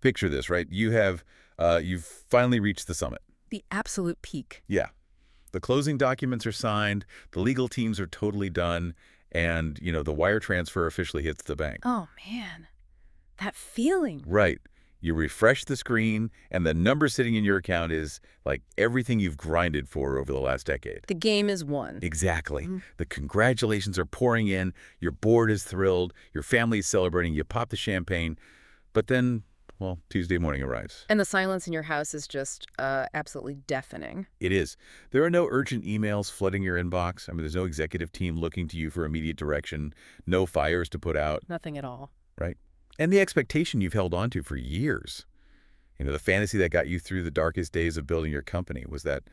picture this, right? You've finally reached the summit. The absolute peak. Yeah. The closing documents are signed, the legal teams are totally done, and, the wire transfer officially hits the bank. Oh, man. That feeling. Right. You refresh the screen, and the number sitting in your account is like everything you've grinded for over the last decade. The game is won. Exactly. The congratulations are pouring in, your board is thrilled, your family is celebrating, you pop the champagne, but then, well, Tuesday morning arrives. And the silence in your house is just absolutely deafening. It is. There are no urgent emails flooding your inbox. I mean, there's no executive team looking to you for immediate direction, no fires to put out. Nothing at all. Right. And the expectation you've held on to for years. The fantasy that got you through the darkest days of building your company was that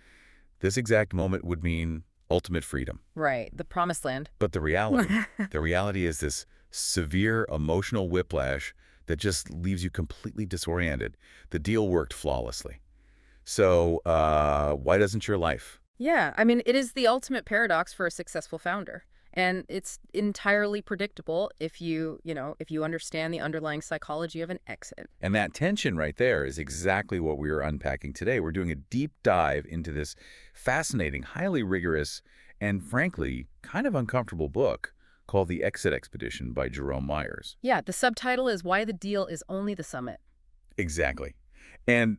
this exact moment would mean ultimate freedom. Right. The promised land. But the reality is this severe emotional whiplash that just leaves you completely disoriented. The deal worked flawlessly. So why doesn't your life? Yeah. I mean, it is the ultimate paradox for a successful founder. And it's entirely predictable if you understand the underlying psychology of an exit. And that tension right there is exactly what we are unpacking today. We're doing a deep dive into this fascinating, highly rigorous, and frankly, kind of uncomfortable book called The Exit Expedition by Jerome Myers. Yeah, the subtitle is Why the Deal is Only the Summit. Exactly. And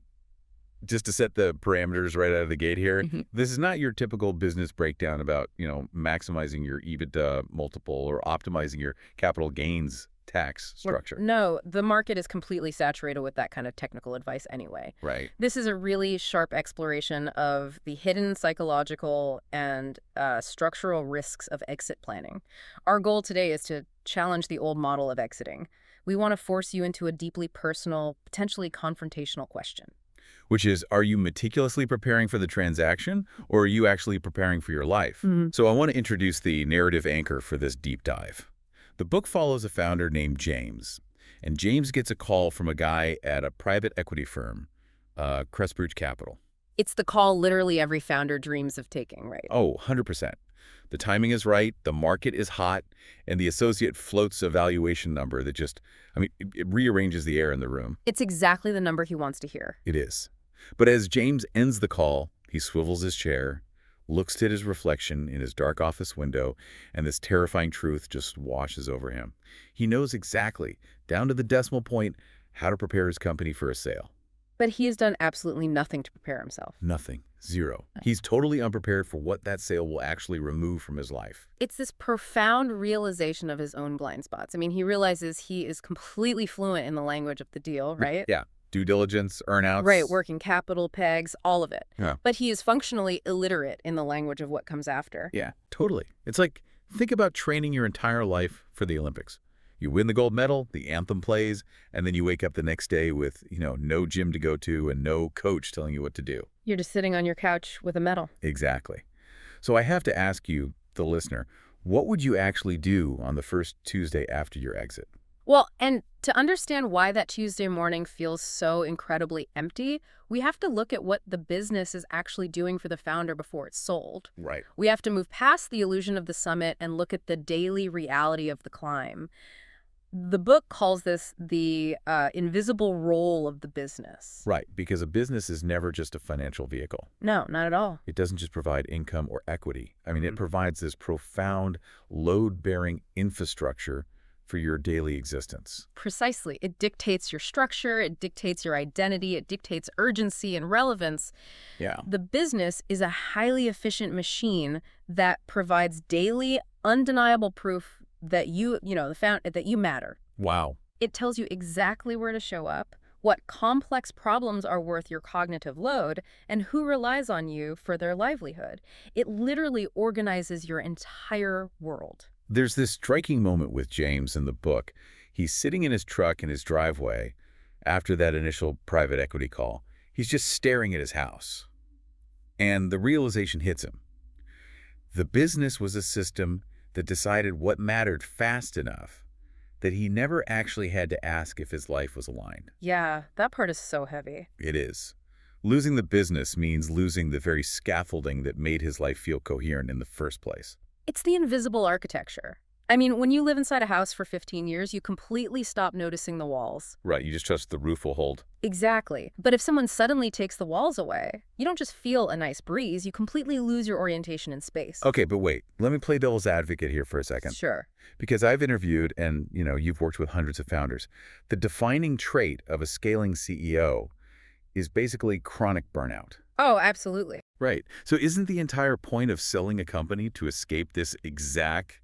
just to set the parameters right out of the gate here, this is not your typical business breakdown about, maximizing your EBITDA multiple or optimizing your capital gains tax structure. No, the market is completely saturated with that kind of technical advice anyway. Right. This is a really sharp exploration of the hidden psychological and structural risks of exit planning. Our goal today is to challenge the old model of exiting. We want to force you into a deeply personal, potentially confrontational question. Which is, are you meticulously preparing for the transaction, or are you actually preparing for your life? So I want to introduce the narrative anchor for this deep dive. The book follows a founder named James, and James gets a call from a guy at a private equity firm, Crestbridge Capital. It's the call literally every founder dreams of taking, right? Oh, 100%. The timing is right, the market is hot, and the associate floats a valuation number that it rearranges the air in the room. It's exactly the number he wants to hear. It is. But as James ends the call, he swivels his chair, looks at his reflection in his dark office window, and this terrifying truth just washes over him. He knows exactly, down to the decimal point, how to prepare his company for a sale. But he has done absolutely nothing to prepare himself. Nothing. Zero. He's totally unprepared for what that sale will actually remove from his life. It's this profound realization of his own blind spots. I mean, he realizes he is completely fluent in the language of the deal, right? Yeah. Due diligence, earnouts. Right, working capital, pegs, all of it. Yeah. But he is functionally illiterate in the language of what comes after. Yeah, totally. It's like, think about training your entire life for the Olympics. You win the gold medal, the anthem plays, and then you wake up the next day with, no gym to go to and no coach telling you what to do. You're just sitting on your couch with a medal. Exactly. So I have to ask you, the listener, what would you actually do on the first Tuesday after your exit? Well, and to understand why that Tuesday morning feels so incredibly empty, we have to look at what the business is actually doing for the founder before it's sold. Right. We have to move past the illusion of the summit and look at the daily reality of the climb. The book calls this the invisible role of the business. Right, because a business is never just a financial vehicle. No, not at all. It doesn't just provide income or equity. It provides this profound load-bearing infrastructure for your daily existence. Precisely. It dictates your structure, it dictates your identity, it dictates urgency and relevance. Yeah. The business is a highly efficient machine that provides daily, undeniable proof that that you matter. Wow. It tells you exactly where to show up, what complex problems are worth your cognitive load, and who relies on you for their livelihood. It literally organizes your entire world. There's this striking moment with James in the book. He's sitting in his truck in his driveway after that initial private equity call. He's just staring at his house. And the realization hits him. The business was a system that decided what mattered fast enough that he never actually had to ask if his life was aligned. Yeah, that part is so heavy. It is. Losing the business means losing the very scaffolding that made his life feel coherent in the first place. It's the invisible architecture. I mean, when you live inside a house for 15 years, you completely stop noticing the walls. Right, you just trust the roof will hold. Exactly. But if someone suddenly takes the walls away, you don't just feel a nice breeze, you completely lose your orientation in space. Okay, but wait, let me play devil's advocate here for a second. Sure. Because I've interviewed and, you've worked with hundreds of founders. The defining trait of a scaling CEO is basically chronic burnout. Oh, absolutely. Right. So isn't the entire point of selling a company to escape this exact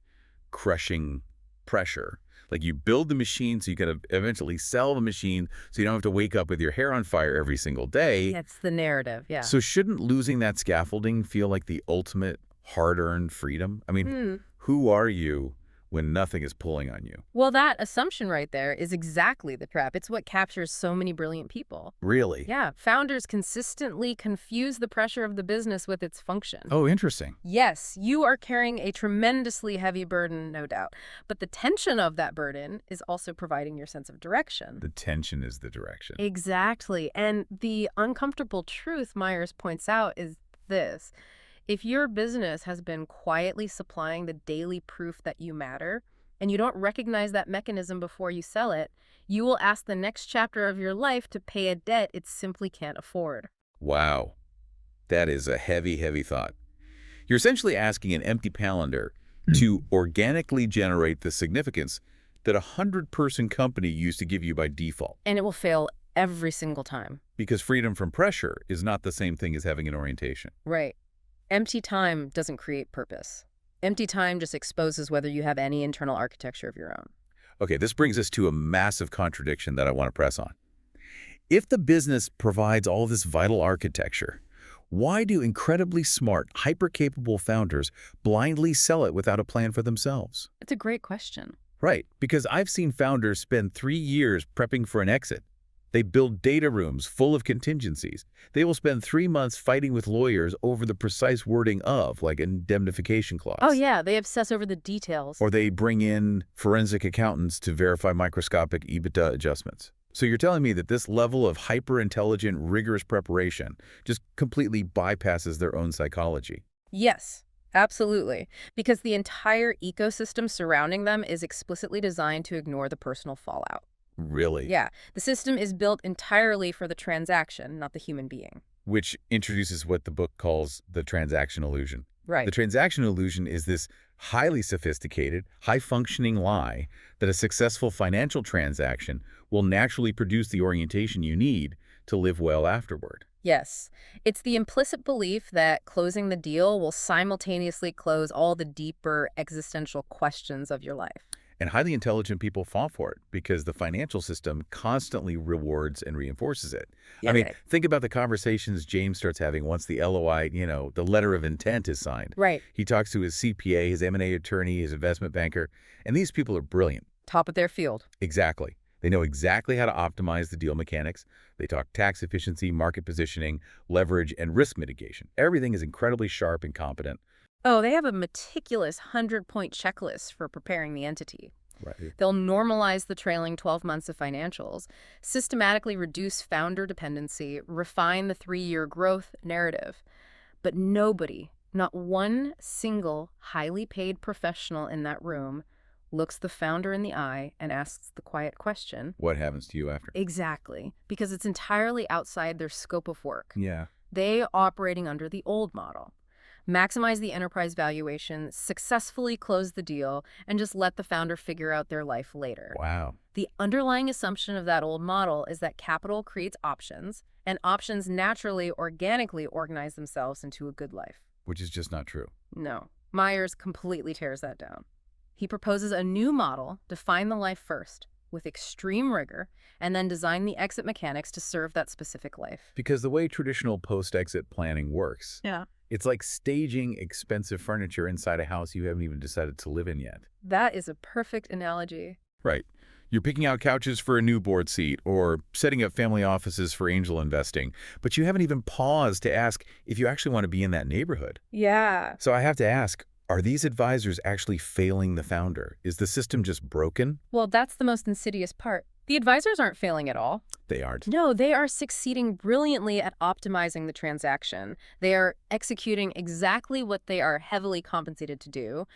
crushing pressure? Like you build the machine so you can eventually sell the machine so you don't have to wake up with your hair on fire every single day. That's the narrative, yeah. So shouldn't losing that scaffolding feel like the ultimate hard-earned freedom? I mean, who are you when nothing is pulling on you? Well, that assumption right there is exactly the trap. It's what captures so many brilliant people. Really? Yeah, founders consistently confuse the pressure of the business with its function. Oh, interesting. Yes, you are carrying a tremendously heavy burden, no doubt. But the tension of that burden is also providing your sense of direction. The tension is the direction. Exactly. And the uncomfortable truth Myers points out is this. If your business has been quietly supplying the daily proof that you matter, and you don't recognize that mechanism before you sell it, you will ask the next chapter of your life to pay a debt it simply can't afford. Wow. That is a heavy, heavy thought. You're essentially asking an empty calendar to organically generate the significance that a 100-person company used to give you by default. And it will fail every single time. Because freedom from pressure is not the same thing as having an orientation. Right. Empty time doesn't create purpose. Empty time just exposes whether you have any internal architecture of your own. Okay, this brings us to a massive contradiction that I want to press on. If the business provides all this vital architecture, why do incredibly smart, hyper-capable founders blindly sell it without a plan for themselves? It's a great question. Right, because I've seen founders spend 3 years prepping for an exit. They build data rooms full of contingencies. They will spend 3 months fighting with lawyers over the precise wording of, like, indemnification clause. Oh, yeah, they obsess over the details. Or they bring in forensic accountants to verify microscopic EBITDA adjustments. So you're telling me that this level of hyper-intelligent, rigorous preparation just completely bypasses their own psychology? Yes, absolutely. Because the entire ecosystem surrounding them is explicitly designed to ignore the personal fallout. Really? Yeah, the system is built entirely for the transaction, not the human being. Which introduces what the book calls the transaction illusion. Right. The transaction illusion is this highly sophisticated, high-functioning lie that a successful financial transaction will naturally produce the orientation you need to live well afterward. Yes. It's the implicit belief that closing the deal will simultaneously close all the deeper existential questions of your life. And highly intelligent people fall for it because the financial system constantly rewards and reinforces it. Yeah, I mean, right. think about the conversations James starts having once the LOI, the letter of intent is signed. Right. He talks to his CPA, his M&A attorney, his investment banker, and these people are brilliant. Top of their field. Exactly. They know exactly how to optimize the deal mechanics. They talk tax efficiency, market positioning, leverage, and risk mitigation. Everything is incredibly sharp and competent. Oh, they have a meticulous 100-point checklist for preparing the entity. Right. They'll normalize the trailing 12 months of financials, systematically reduce founder dependency, refine the 3-year growth narrative. But nobody, not one single highly paid professional in that room, looks the founder in the eye and asks the quiet question. What happens to you after? Exactly, because it's entirely outside their scope of work. Yeah. They are operating under the old model. Maximize the enterprise valuation, successfully close the deal, and just let the founder figure out their life later. Wow. The underlying assumption of that old model is that capital creates options, and options naturally, organically organize themselves into a good life. Which is just not true. No. Myers completely tears that down. He proposes a new model, define the life first, with extreme rigor, and then design the exit mechanics to serve that specific life. Because the way traditional post-exit planning works, Yeah. it's like staging expensive furniture inside a house you haven't even decided to live in yet. That is a perfect analogy. Right. You're picking out couches for a new board seat or setting up family offices for angel investing, but you haven't even paused to ask if you actually want to be in that neighborhood. Yeah. So I have to ask, are these advisors actually failing the founder? Is the system just broken? Well, that's the most insidious part. The advisors aren't failing at all. They aren't. No, they are succeeding brilliantly at optimizing the transaction. They are executing exactly what they are heavily compensated to do.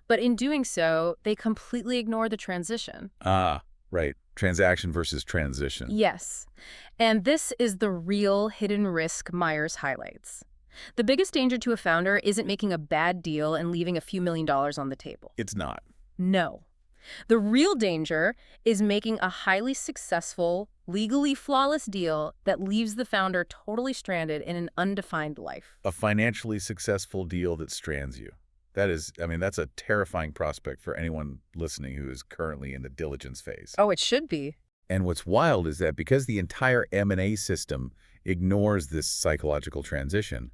But in doing so, they completely ignore the transition. Ah, right. Transaction versus transition. Yes. And this is the real hidden risk Myers highlights. The biggest danger to a founder isn't making a bad deal and leaving a few $1 million on the table. It's not. No. The real danger is making a highly successful, legally flawless deal that leaves the founder totally stranded in an undefined life. A financially successful deal that strands you. That is, I mean, that's a terrifying prospect for anyone listening who is currently in the diligence phase. Oh, it should be. And what's wild is that because the entire M&A system ignores this psychological transition,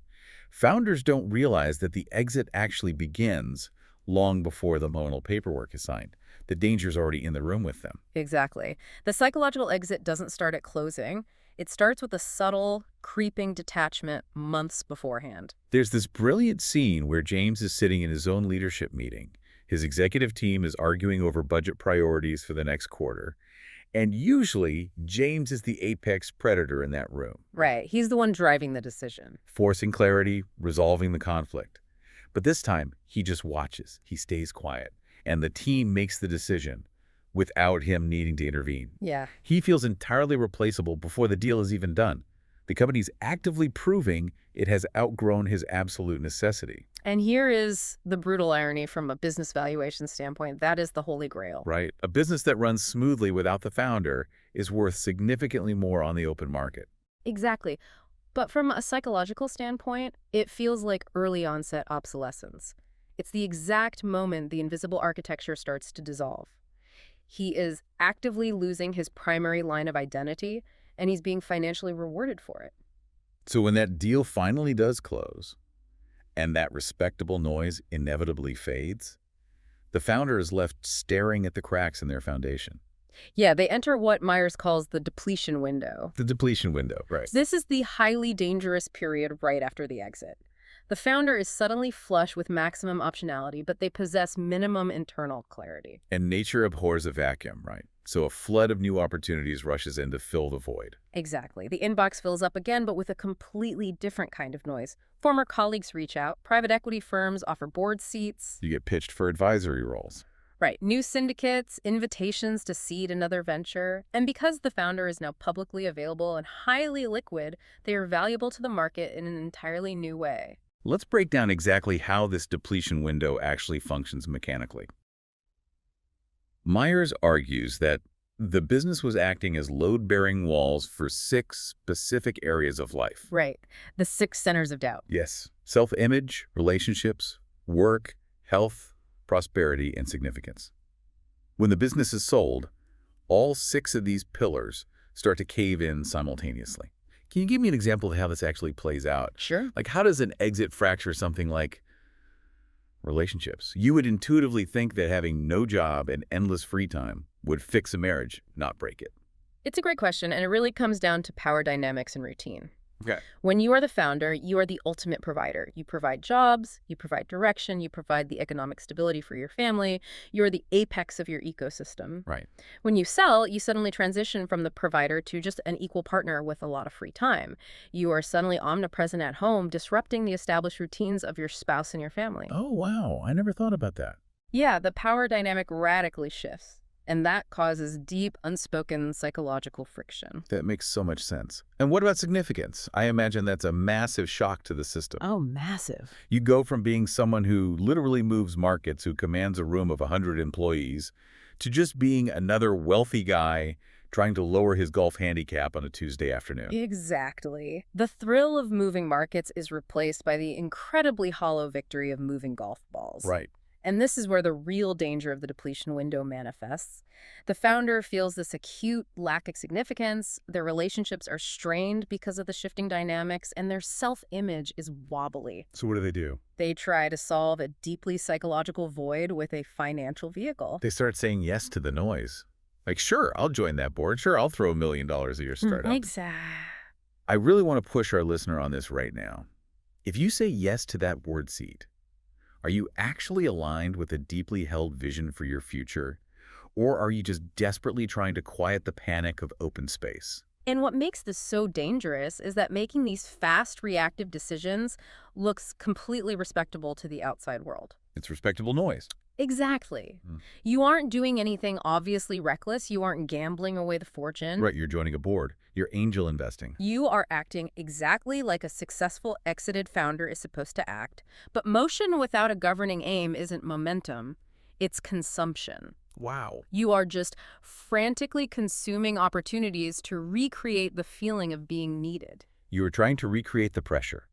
founders don't realize that the exit actually begins long before the loanal paperwork is signed. The danger's already in the room with them. Exactly. The psychological exit doesn't start at closing. It starts with a subtle, creeping detachment months beforehand. There's this brilliant scene where James is sitting in his own leadership meeting. His executive team is arguing over budget priorities for the next quarter. And usually, James is the apex predator in that room. Right. He's the one driving the decision. Forcing clarity, resolving the conflict. But this time, he just watches. He stays quiet. And the team makes the decision without him needing to intervene. Yeah. He feels entirely replaceable before the deal is even done. The company's actively proving it has outgrown his absolute necessity. And here is the brutal irony from a business valuation standpoint. That is the holy grail. Right. A business that runs smoothly without the founder is worth significantly more on the open market. Exactly. But from a psychological standpoint, it feels like early onset obsolescence. It's the exact moment the invisible architecture starts to dissolve. He is actively losing his primary line of identity, and he's being financially rewarded for it. So when that deal finally does close, and that respectable noise inevitably fades, the founder is left staring at the cracks in their foundation. Yeah, they enter what Myers calls the depletion window. The depletion window, right. This is the highly dangerous period right after the exit. The founder is suddenly flush with maximum optionality, but they possess minimum internal clarity. And nature abhors a vacuum, right? So a flood of new opportunities rushes in to fill the void. Exactly. The inbox fills up again, but with a completely different kind of noise. Former colleagues reach out. Private equity firms offer board seats. You get pitched for advisory roles. Right. New syndicates, invitations to seed another venture. And because the founder is now publicly available and highly liquid, they are valuable to the market in an entirely new way. Let's break down exactly how this depletion window actually functions mechanically. Myers argues that the business was acting as load-bearing walls for 6 specific areas of life. Right. The 6 centers of doubt. Yes. Self-image, relationships, work, health, prosperity, and significance. When the business is sold, all 6 of these pillars start to cave in simultaneously. Can you give me an example of how this actually plays out? Sure. Like, how does an exit fracture something like relationships? You would intuitively think that having no job and endless free time would fix a marriage, not break it. It's a great question, and it really comes down to power dynamics and routine. Okay. When you are the founder, you are the ultimate provider. You provide jobs, you provide direction, you provide the economic stability for your family. You're the apex of your ecosystem. Right. When you sell, you suddenly transition from the provider to just an equal partner with a lot of free time. You are suddenly omnipresent at home, disrupting the established routines of your spouse and your family. Oh, wow. I never thought about that. Yeah, the power dynamic radically shifts. And that causes deep, unspoken psychological friction. That makes so much sense. And what about significance? I imagine that's a massive shock to the system. Oh, massive. You go from being someone who literally moves markets, who commands a room of 100 employees, to just being another wealthy guy trying to lower his golf handicap on a Tuesday afternoon. Exactly. The thrill of moving markets is replaced by the incredibly hollow victory of moving golf balls. Right. And this is where the real danger of the depletion window manifests. The founder feels this acute lack of significance, their relationships are strained because of the shifting dynamics, and their self-image is wobbly. So what do? They try to solve a deeply psychological void with a financial vehicle. They start saying yes to the noise. Like, sure, I'll join that board. Sure, I'll throw $1 million at your startup. Exactly. I really want to push our listener on this right now. If you say yes to that board seat, are you actually aligned with a deeply held vision for your future? Or are you just desperately trying to quiet the panic of open space? And what makes this so dangerous is that making these fast, reactive decisions looks completely respectable to the outside world. It's respectable noise. Exactly. Mm. You aren't doing anything obviously reckless. You aren't gambling away the fortune. Right, you're joining a board. You're angel investing. You are acting exactly like a successful exited founder is supposed to act. But motion without a governing aim isn't momentum, it's consumption. Wow. You are just frantically consuming opportunities to recreate the feeling of being needed. You are trying to recreate the pressure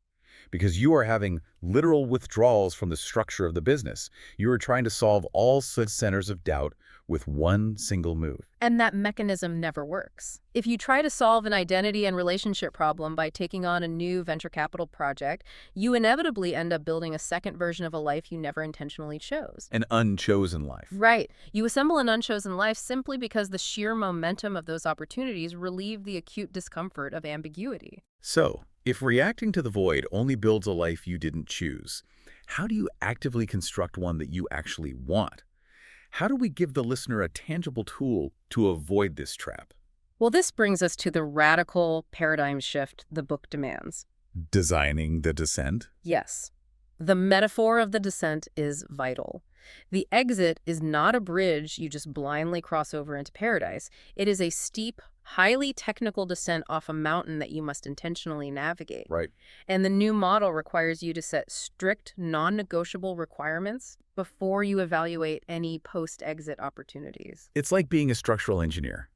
because you are having literal withdrawals from the structure of the business. You are trying to solve all such centers of doubt with one single move. And that mechanism never works. If you try to solve an identity and relationship problem by taking on a new venture capital project, you inevitably end up building a second version of a life you never intentionally chose. An unchosen life. Right. You assemble an unchosen life simply because the sheer momentum of those opportunities relieve the acute discomfort of ambiguity. So, if reacting to the void only builds a life you didn't choose, how do you actively construct one that you actually want? How do we give the listener a tangible tool to avoid this trap? Well, this brings us to the radical paradigm shift the book demands. Designing the descent? Yes. The metaphor of the descent is vital. The exit is not a bridge you just blindly cross over into paradise. It is a steep, highly technical descent off a mountain that you must intentionally navigate. Right. And the new model requires you to set strict, non-negotiable requirements before you evaluate any post-exit opportunities. It's like being a structural engineer.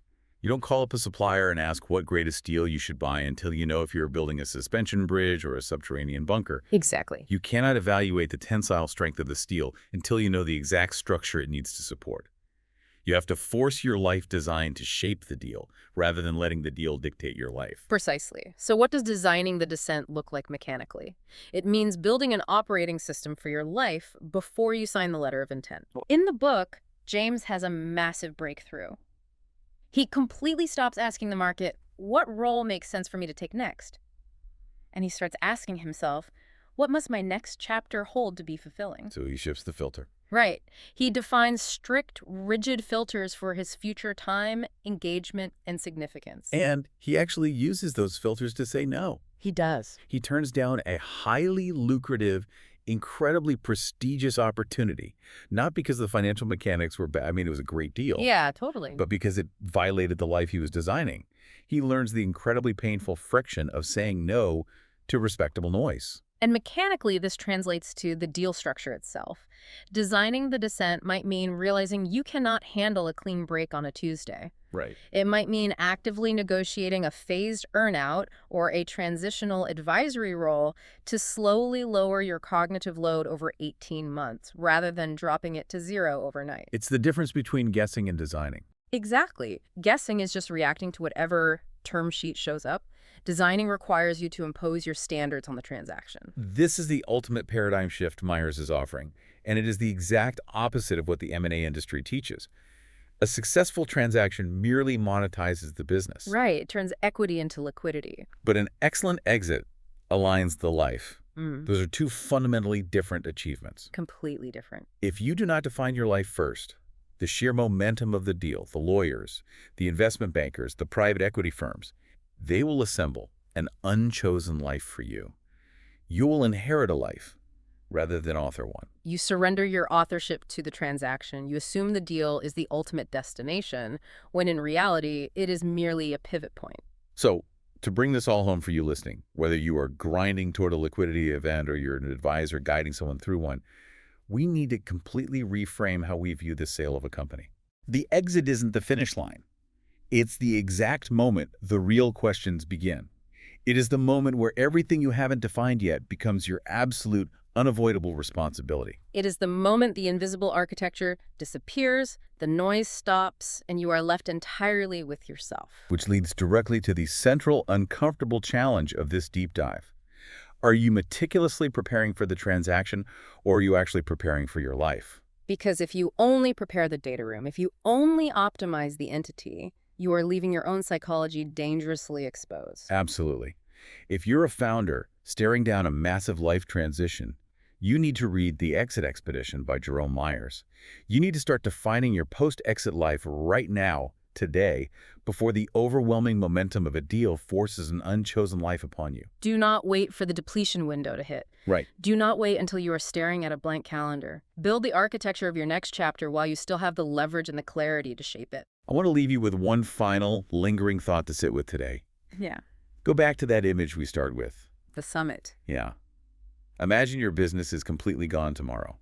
You don't call up a supplier and ask what grade of steel you should buy until you know if you're building a suspension bridge or a subterranean bunker. Exactly. You cannot evaluate the tensile strength of the steel until you know the exact structure it needs to support. You have to force your life design to shape the deal, rather than letting the deal dictate your life. Precisely. So what does designing the descent look like mechanically? It means building an operating system for your life before you sign the letter of intent. In the book, James has a massive breakthrough. He completely stops asking the market, what role makes sense for me to take next? And he starts asking himself, what must my next chapter hold to be fulfilling? So he shifts the filter. Right. He defines strict, rigid filters for his future time, engagement, and significance. And he actually uses those filters to say no. He does. He turns down a highly lucrative, incredibly prestigious opportunity, not because the financial mechanics were bad. I mean, it was a great deal. Yeah, totally. But because it violated the life he was designing. He learns the incredibly painful friction of saying no to respectable noise. And mechanically, this translates to the deal structure itself. Designing the descent might mean realizing you cannot handle a clean break on a Tuesday. Right. It might mean actively negotiating a phased earnout or a transitional advisory role to slowly lower your cognitive load over 18 months, rather than dropping it to zero overnight. It's the difference between guessing and designing. Exactly. Guessing is just reacting to whatever term sheet shows up. Designing requires you to impose your standards on the transaction. This is the ultimate paradigm shift Myers is offering, and it is the exact opposite of what the M&A industry teaches. A successful transaction merely monetizes the business. Right. It turns equity into liquidity. But an excellent exit aligns the life. Mm. Those are two fundamentally different achievements. Completely different. If you do not define your life first, the sheer momentum of the deal, the lawyers, the investment bankers, the private equity firms, they will assemble an unchosen life for you. You will inherit a life rather than author one. You surrender your authorship to the transaction. You assume the deal is the ultimate destination, when in reality, it is merely a pivot point. So, to bring this all home for you listening, whether you are grinding toward a liquidity event or you're an advisor guiding someone through one, we need to completely reframe how we view the sale of a company. The exit isn't the finish line. It's the exact moment the real questions begin. It is the moment where everything you haven't defined yet becomes your absolute, unavoidable responsibility. It is the moment the invisible architecture disappears, the noise stops, and you are left entirely with yourself. Which leads directly to the central, uncomfortable challenge of this deep dive. Are you meticulously preparing for the transaction, or are you actually preparing for your life? Because if you only prepare the data room, if you only optimize the entity, you are leaving your own psychology dangerously exposed. Absolutely. If you're a founder staring down a massive life transition, You need to read The Exit Expedition by Jerome Myers. You need to start defining your post-exit life right now, today, before the overwhelming momentum of a deal forces an unchosen life upon you. Do not wait for the depletion window to hit. Right. Do not wait until you are staring at a blank calendar. Build the architecture of your next chapter while you still have the leverage and the clarity to shape it. I want to leave you with one final, lingering thought to sit with today. Yeah. Go back to that image we started with. The summit. Yeah. Imagine your business is completely gone tomorrow.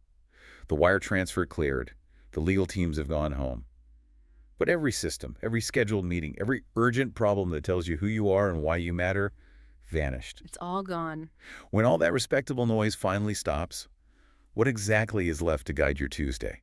The wire transfer cleared. The legal teams have gone home. But every system, every scheduled meeting, every urgent problem that tells you who you are and why you matter, vanished. It's all gone. When all that respectable noise finally stops, what exactly is left to guide your Tuesday?